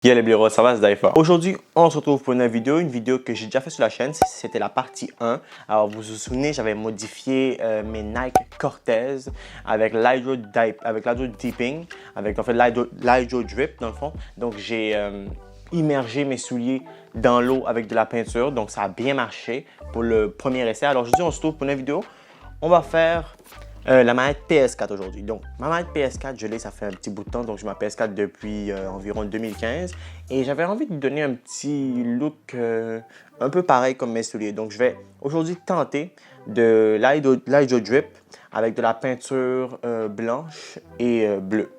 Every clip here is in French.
Yo les blaireaux, ça va, c'est Daifa. Aujourd'hui, on se retrouve pour une vidéo que j'ai déjà fait sur la chaîne. C'était la partie 1. Alors, vous vous souvenez, j'avais modifié mes Nike Cortez avec l'Hydro Dipping, avec en fait l'Hydro Drip dans le fond. Donc, j'ai immergé mes souliers dans l'eau avec de la peinture. Donc, ça a bien marché pour le premier essai. Alors, aujourd'hui, on se retrouve pour une vidéo. On va faire la manette PS4 aujourd'hui. Donc, ma manette PS4, je l'ai, ça fait un petit bout de temps. Donc, j'ai ma PS4 depuis environ 2015. Et j'avais envie de lui donner un petit look un peu pareil comme mes souliers. Donc, je vais aujourd'hui tenter de l'Hydro Drip avec de la peinture blanche et bleue.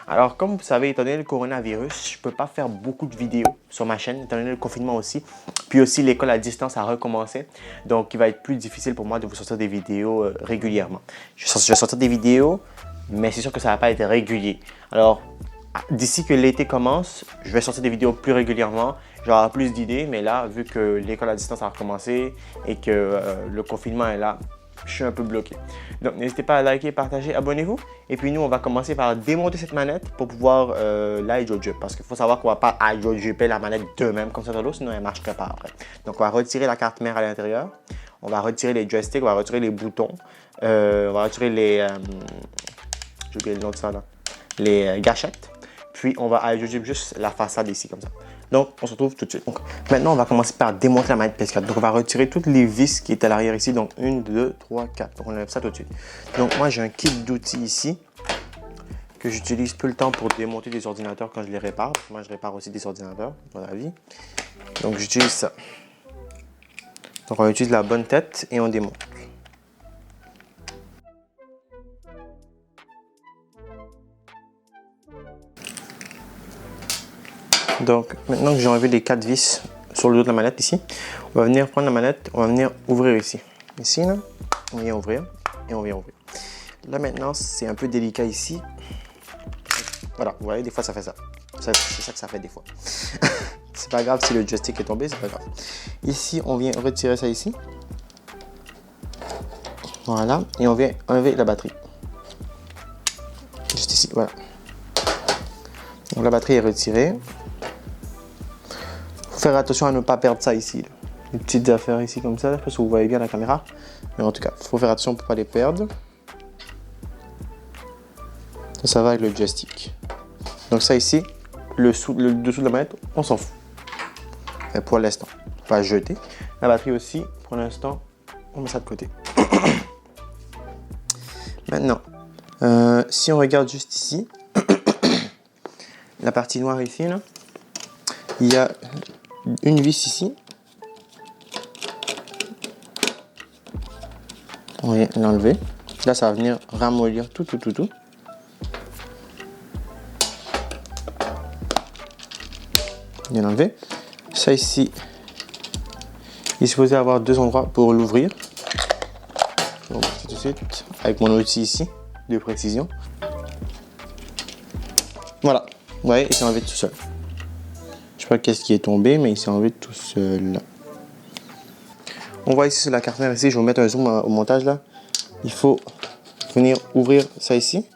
Alors, comme vous savez, étant donné le coronavirus, je ne peux pas faire beaucoup de vidéos sur ma chaîne, étant donné le confinement aussi. Puis aussi, l'école à distance a recommencé. Donc, il va être plus difficile pour moi de vous sortir des vidéos régulièrement. Je vais sortir des vidéos, mais c'est sûr que ça ne va pas être régulier. Alors, d'ici que l'été commence, je vais sortir des vidéos plus régulièrement. J'aurai plus d'idées, mais là, vu que l'école à distance a recommencé et que le confinement est là, je suis un peu bloqué. Donc, n'hésitez pas à liker, partager, abonnez-vous. Et puis, nous, on va commencer par démonter cette manette pour pouvoir l'Hydro Drip. Parce qu'il faut savoir qu'on ne va pas Hydro Dripper la manette de même comme ça dans l'eau, sinon elle ne marcherait pas après. Donc, on va retirer la carte mère à l'intérieur. On va retirer les joysticks, on va retirer les boutons. On va retirer les... j'ai oublié le nom de ça là. Les gâchettes. Puis, on va Hydro Drip juste la façade ici, comme ça. Donc, on se retrouve tout de suite. Donc, maintenant, on va commencer par démonter la manette PS4. Donc, on va retirer toutes les vis qui étaient à l'arrière ici. Donc, 1, 2, 3, 4. Donc, on enlève ça tout de suite. Donc, moi, j'ai un kit d'outils ici que j'utilise tout le temps pour démonter des ordinateurs quand je les répare. Moi, je répare aussi des ordinateurs dans la vie. Donc, j'utilise ça. Donc, on utilise la bonne tête et on démonte. Donc, maintenant que j'ai enlevé les 4 vis sur le dos de la manette ici, on va venir prendre la manette, on va venir ouvrir ici. Ici, là, on vient ouvrir et on vient ouvrir. Là, maintenant, c'est un peu délicat ici. Voilà, vous voyez, des fois, ça fait ça. C'est ça que ça fait des fois. C'est pas grave si le joystick est tombé, c'est pas grave. Ici, on vient retirer ça ici. Voilà, et on vient enlever la batterie. Juste ici, voilà. Donc, la batterie est retirée. Faire attention à ne pas perdre ça ici. Là. Les petites affaires ici comme ça, là. Je sais pas si vous voyez bien la caméra. Mais en tout cas, il faut faire attention pour ne pas les perdre. Ça va avec le joystick. Donc ça ici, le dessous de la manette, on s'en fout. Et pour l'instant, on va jeter. La batterie aussi, pour l'instant, on met ça de côté. Maintenant, si on regarde juste ici, la partie noire ici, là, il y a une vis ici. On vient l'enlever. Là, ça va venir ramollir tout. Bien enlevé. Ça ici, il est supposé avoir 2 endroits pour l'ouvrir. Donc, tout de suite, avec mon outil ici, de précision. Voilà. Vous voyez, il s'est enlevé tout seul. Je sais pas qu'est-ce qui est tombé, mais il s'est enlevé tout seul. On voit ici sur la carte mère ici, je vais vous mettre un zoom au montage là. Il faut venir ouvrir ça ici.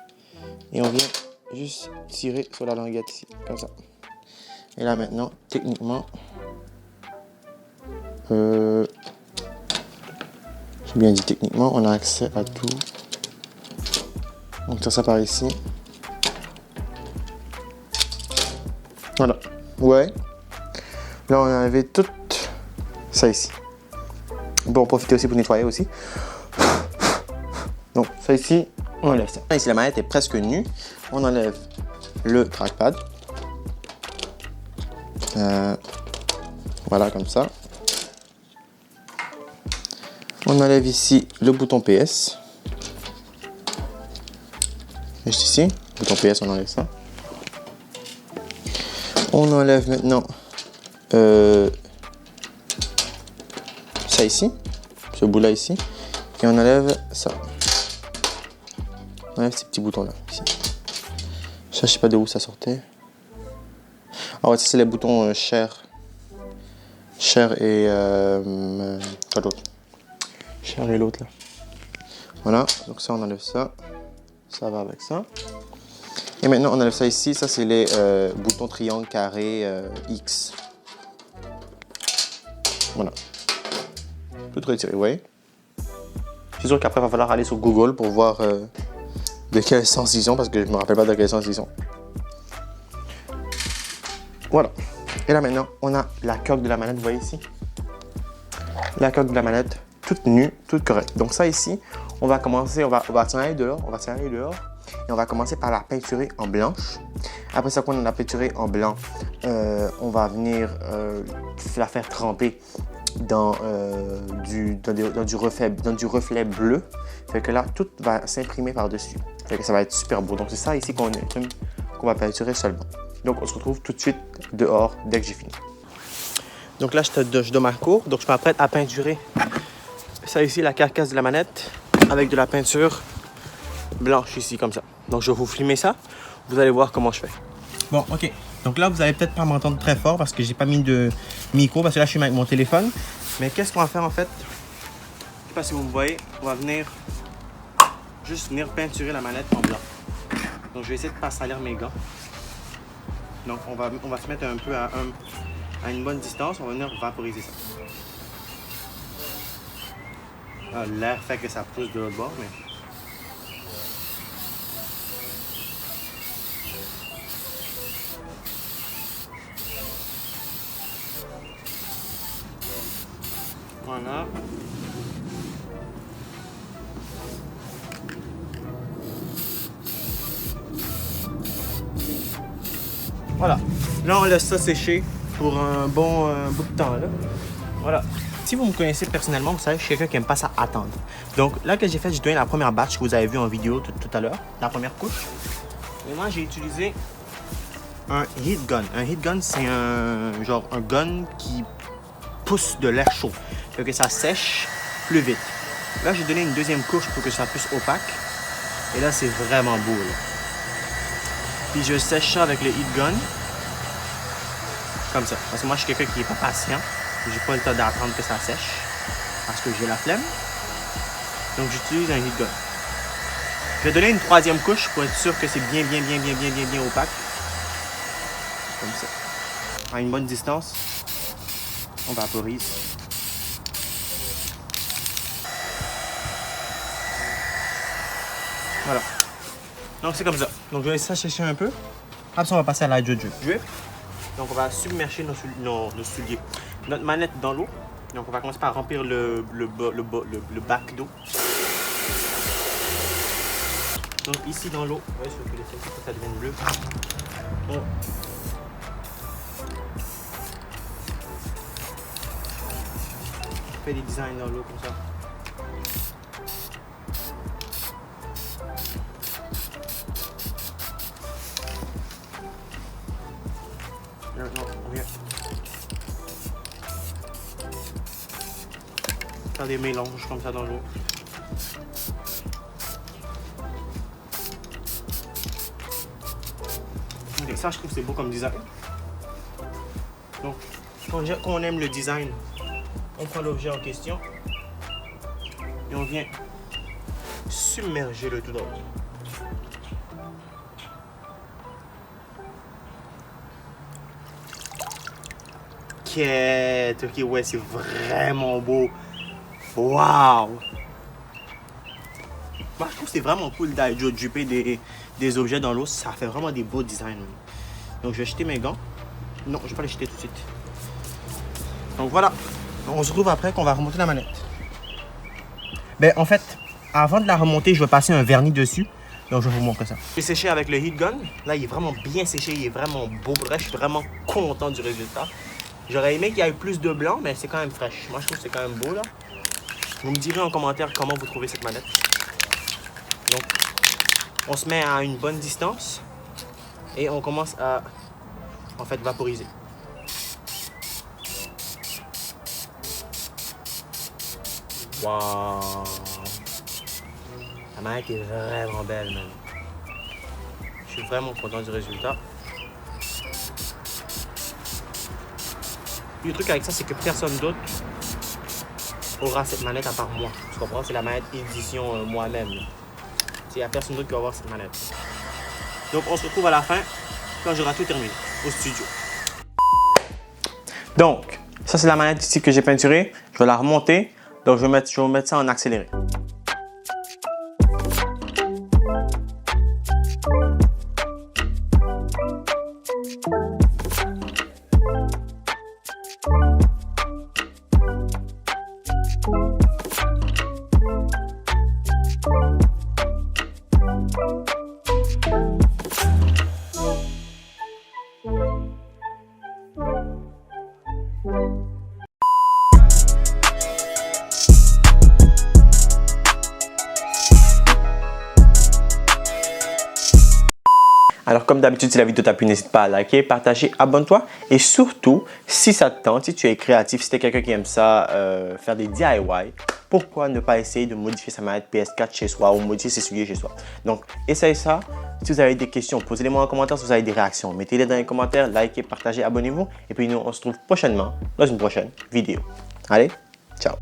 Et on vient juste tirer sur la languette ici, comme ça. Et là maintenant, techniquement, j'ai bien dit techniquement, on a accès à tout. Donc ça par ici. Voilà. Ouais. Là on a enlevé tout ça ici. On peut en profiter aussi pour nettoyer aussi. Donc ça ici, on enlève ça. Ici la manette est presque nue. On enlève le trackpad. Voilà comme ça. On enlève ici le bouton PS. Juste ici, bouton PS, on enlève ça. On enlève maintenant ça ici, ce bout là ici, et on enlève ça. On enlève ces petits boutons là ici. Ça, je sais pas de où ça sortait. Ah ouais, ça c'est les boutons Share et quoi d'autre? Share et l'autre là. Voilà, donc ça on enlève ça. Ça va avec ça. Et maintenant, on enlève ça ici. Ça, c'est les boutons triangle, carré, X. Voilà. Tout retiré, oui. C'est sûr qu'après, il va falloir aller sur Google pour voir de quel sens ils sont, parce que je ne me rappelle pas de quel sens ils sont. Voilà. Et là, maintenant, on a la coque de la manette, vous voyez ici. La coque de la manette, toute nue, toute correcte. Donc ça, ici, on va commencer, on va s'en aller dehors, et on va commencer par la peinturer en blanche. Après ça, quand on a peinturé en blanc, on va venir la faire tremper dans du reflet bleu. Fait que là, tout va s'imprimer par-dessus. Fait que ça va être super beau. Donc c'est ça ici qu'on va peinturer seulement. Donc on se retrouve tout de suite dehors dès que j'ai fini. Donc là, je suis dans ma cour. Donc je m'apprête à peinturer ça ici, la carcasse de la manette, avec de la peinture blanche ici, comme ça. Donc je vais vous filmer ça. Vous allez voir comment je fais. Bon, ok. Donc là, vous allez peut-être pas m'entendre très fort parce que j'ai pas mis de micro, parce que là, je suis avec mon téléphone. Mais qu'est-ce qu'on va faire en fait? Je sais pas si vous me voyez. On va juste venir peinturer la manette en blanc. Donc je vais essayer de pas salir mes gants. Donc on va se mettre un peu à une bonne distance. On va venir vaporiser ça. L'air fait que ça pousse de l'autre bord, mais... Voilà. Voilà. Là, on laisse ça sécher pour un bon bout de temps. Là. Voilà. Si vous me connaissez personnellement, vous savez que je suis quelqu'un qui n'aime pas ça attendre. Donc là, que j'ai fait, j'ai donné la première batch que vous avez vu en vidéo tout à l'heure, la première couche. Et moi, j'ai utilisé un heat gun. Un heat gun, c'est un gun qui pousse de l'air chaud. Fait que ça sèche plus vite. Là, j'ai donné une deuxième couche pour que ça puisse opaque. Et là, c'est vraiment beau. Là. Puis je sèche ça avec le heat gun. Comme ça. Parce que moi, je suis quelqu'un qui n'est pas patient. J'ai pas le temps d'attendre que ça sèche. Parce que j'ai la flemme. Donc, j'utilise un heat gun. Je vais donner une troisième couche pour être sûr que c'est bien opaque. Comme ça. À une bonne distance. On vaporise. Voilà. Donc c'est comme ça. Donc je vais laisser ça sécher un peu. Après ça, on va passer à l'hydro drip. Donc on va submerger nos souliers. Notre manette dans l'eau. Donc on va commencer par remplir le bac d'eau. Donc ici dans l'eau, ouais, je vais laisser pour que ça devienne bleu. On fait des designs dans l'eau comme ça. Non, on vient faire des mélanges comme ça dans l'eau. Okay, ça, je trouve que c'est beau comme design. Donc, quand on aime le design, on prend l'objet en question et on vient submerger le tout dans l'eau. Ok, ouais, c'est vraiment beau. Waouh! Moi, je trouve que c'est vraiment cool d'hydro dripper des objets dans l'eau. Ça fait vraiment des beaux designs. Donc, je vais jeter mes gants. Non, je vais pas les jeter tout de suite. Donc, voilà. On se retrouve après qu'on va remonter la manette. Ben, en fait, avant de la remonter, je vais passer un vernis dessus. Donc, je vais vous montrer ça. J'ai séché avec le heat gun. Là, il est vraiment bien séché. Il est vraiment beau. Bref, je suis vraiment content du résultat. J'aurais aimé qu'il y ait plus de blanc, mais c'est quand même fraîche. Moi, je trouve que c'est quand même beau, là. Vous me direz en commentaire comment vous trouvez cette manette. Donc, on se met à une bonne distance et on commence à, en fait, vaporiser. Waouh! La manette est vraiment belle, même. Je suis vraiment content du résultat. Le truc avec ça, c'est que personne d'autre aura cette manette à part moi. Tu comprends? C'est la manette édition moi-même. Il n'y a personne d'autre qui va avoir cette manette. Donc, on se retrouve à la fin quand j'aurai tout terminé au studio. Donc, ça, c'est la manette ici que j'ai peinturée. Je vais la remonter. Donc, je vais mettre ça en accéléré. Alors, comme d'habitude, si la vidéo t'a plu, n'hésite pas à liker, partager, abonne-toi. Et surtout, si ça te tente, si tu es créatif, si tu es quelqu'un qui aime ça, faire des DIY, pourquoi ne pas essayer de modifier sa manette PS4 chez soi ou modifier ses souliers chez soi? Donc, essaye ça. Si vous avez des questions, posez-les-moi en commentaire. Si vous avez des réactions, mettez-les dans les commentaires, likez, partagez, abonnez-vous. Et puis, nous, on se retrouve prochainement dans une prochaine vidéo. Allez, ciao!